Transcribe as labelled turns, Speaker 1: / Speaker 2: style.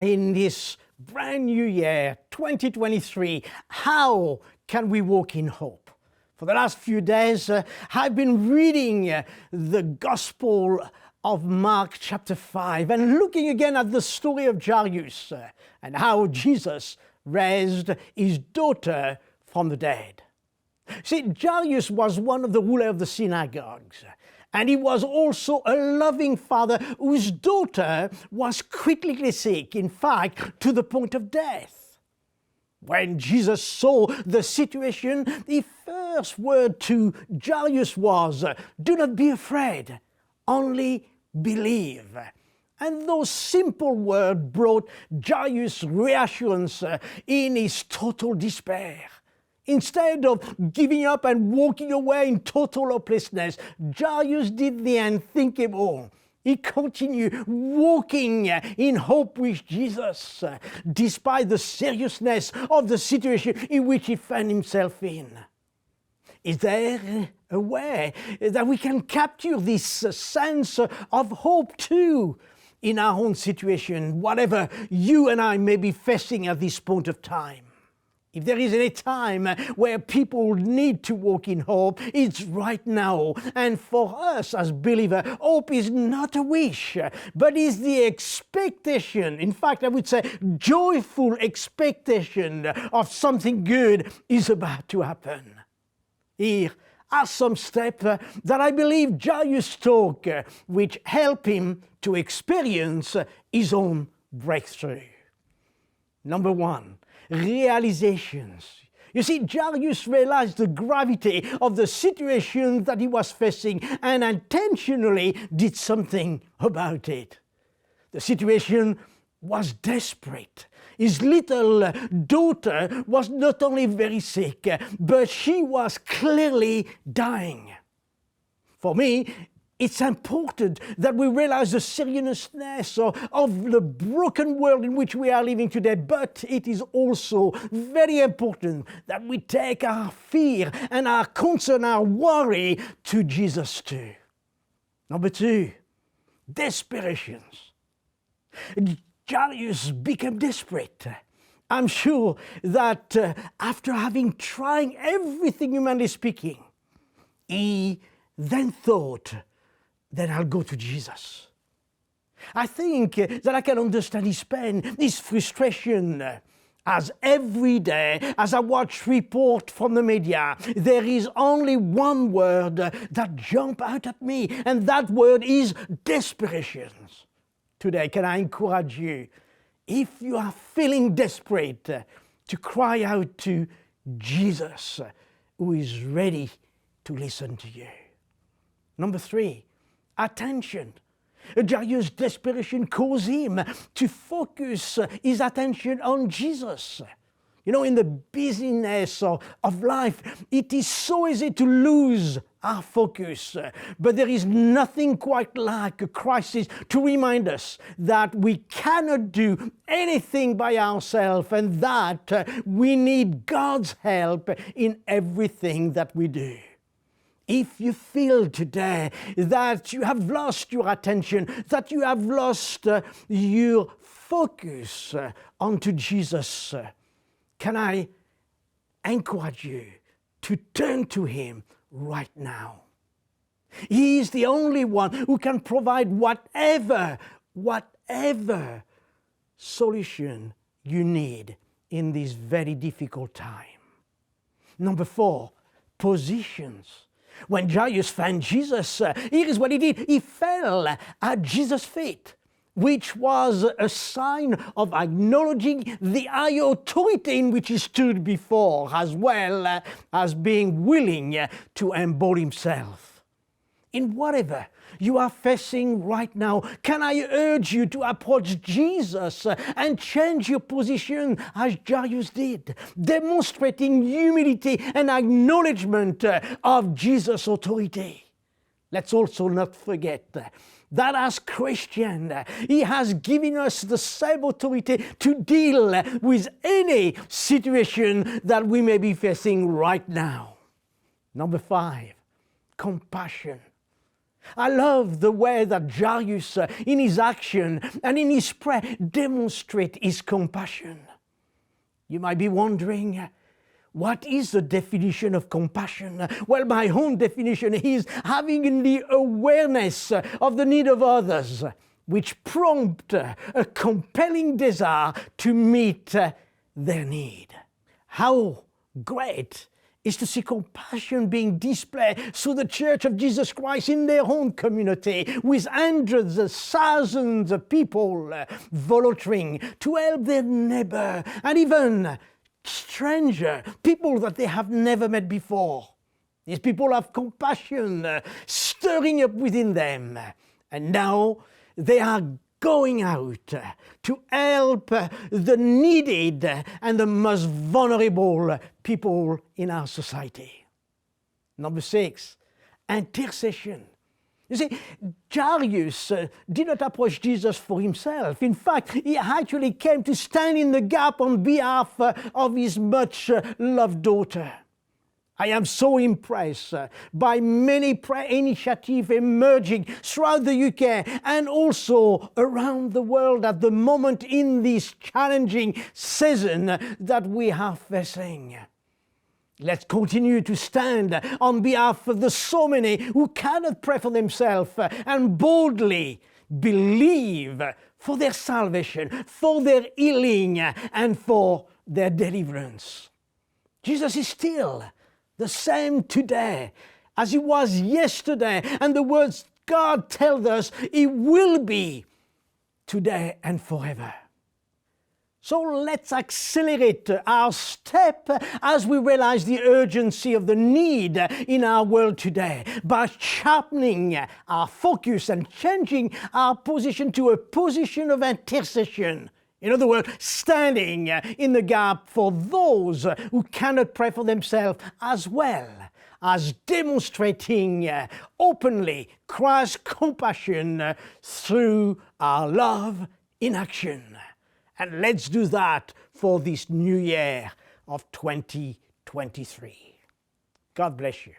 Speaker 1: In this brand new year, 2023, how can we walk in hope? For the last few days, I've been reading the Gospel of Mark chapter 5 and looking again at the story of Jairus and how Jesus raised his daughter from the dead. See, Jairus was one of the rulers of the synagogues, and he was also a loving father whose daughter was critically sick, in fact, to the point of death. When Jesus saw the situation, the first word to Jairus was, "Do not be afraid, only believe." And those simple words brought Jairus reassurance in his total despair. Instead of giving up and walking away in total hopelessness, Jairus did the unthinkable. He continued walking in hope with Jesus, despite the seriousness of the situation in which he found himself in. Is there a way that we can capture this sense of hope too in our own situation, whatever you and I may be facing at this point of time? If there is any time where people need to walk in hope, it's right now. And for us as believers, hope is not a wish, but is the expectation, in fact, I would say joyful expectation of something good is about to happen. Here are some steps that I believe Jairus took, which help him to experience his own breakthrough. Number one, realizations. You see, Jairus realized the gravity of the situation that he was facing and intentionally did something about it. The situation was desperate. His little daughter was not only very sick, but she was clearly dying. For me, it's important that we realize the seriousness of the broken world in which we are living today, but it is also very important that we take our fear and our concern, our worry to Jesus too. Number two, desperations. Jairus became desperate. I'm sure that after having tried everything humanly speaking, he then thought, then I'll go to Jesus. I think that I can understand his pain, his frustration, as every day, as I watch reports from the media, there is only one word that jumps out at me, and that word is desperations. Today, can I encourage you, if you are feeling desperate, to cry out to Jesus, who is ready to listen to you. Number three, attention. Jairus' desperation caused him to focus his attention on Jesus. You know, in the busyness of life, it is so easy to lose our focus. But there is nothing quite like a crisis to remind us that we cannot do anything by ourselves and that we need God's help in everything that we do. If you feel today that you have lost your attention, that you have lost your focus onto Jesus, can I encourage you to turn to Him right now? He is the only one who can provide whatever solution you need in this very difficult time. Number four, positions. When Jairus found Jesus, here is what he did. He fell at Jesus' feet, which was a sign of acknowledging the high authority in which he stood before, as well as being willing to humble himself. In whatever you are facing right now, can I urge you to approach Jesus and change your position as Jairus did, demonstrating humility and acknowledgement of Jesus' authority. Let's also not forget that as Christians, He has given us the same authority to deal with any situation that we may be facing right now. Number five, compassion. I love the way that Jairus, in his action and in his prayer, demonstrates his compassion. You might be wondering, what is the definition of compassion? Well, my own definition is having the awareness of the need of others, which prompt a compelling desire to meet their need. How great is to see compassion being displayed through the Church of Jesus Christ in their own community, with hundreds of thousands of people volunteering to help their neighbor and even stranger, people that they have never met before. These people have compassion stirring up within them, and now they are going out to help the needed and the most vulnerable people in our society. Number 6, intercession. You see, Jairus did not approach Jesus for himself. In fact, he actually came to stand in the gap on behalf of his much loved daughter. I am so impressed by many prayer initiatives emerging throughout the UK and also around the world at the moment in this challenging season that we are facing. Let's continue to stand on behalf of the so many who cannot pray for themselves and boldly believe for their salvation, for their healing, and for their deliverance. Jesus is still the same today as he was yesterday, and the words God tells us he will be today and forever. So let's accelerate our step as we realize the urgency of the need in our world today by sharpening our focus and changing our position to a position of intercession. In other words, standing in the gap for those who cannot pray for themselves, as well as demonstrating openly Christ's compassion through our love in action. And let's do that for this new year of 2023. God bless you.